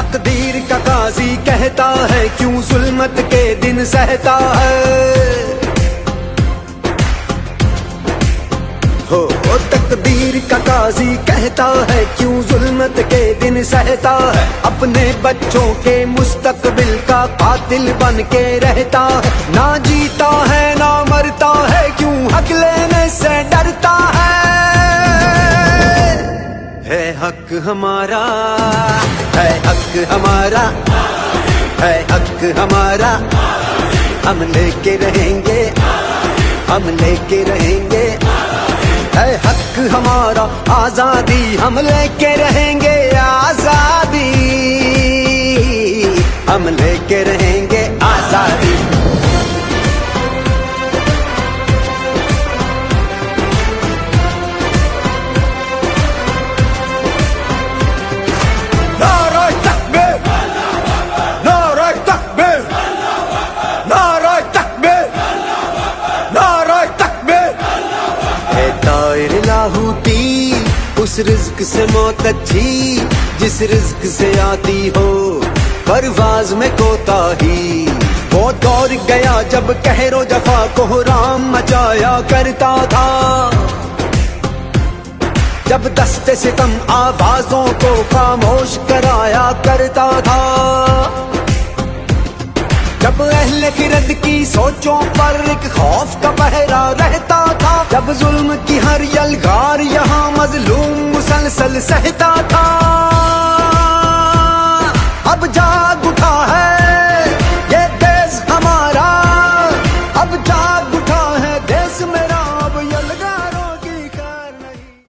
तकदीर का काजी कहता है क्यों जुल्मत के दिन सहता है। हो तकदीर का काजी कहता है क्यों जुल्मत के दिन सहता है। अपने बच्चों के मुस्तकबिल का कातिल बन के रहता है। ना जीता है ना मरता है क्यों हक लेने से डरता है हक हमारा, है हक हमारा, है हक हमारा। हम लेके रहेंगे, हम लेके रहेंगे। है हक हमारा आजादी, हम लेके रहेंगे आजादी। हम लेके रहेंगे आजादी। नारे तकबीर, नारे तकबीर, नारे तकबीर, नारे तकबीर। है तायर लाहूती उस रिज्क से मौत अच्छी जिस रिज्क से आती हो परवाज में कोताही। वो दौर गया जब कहरो जफा को राम मचाया करता था। जब दस्ते सितम आवाजों को खामोश कराया करता था। जब अहले खिरद की सोचों पर एक खौफ का पहरा रहता था। जब जुल्म की हर यलगार यहाँ मजलूम मुसलसल सहता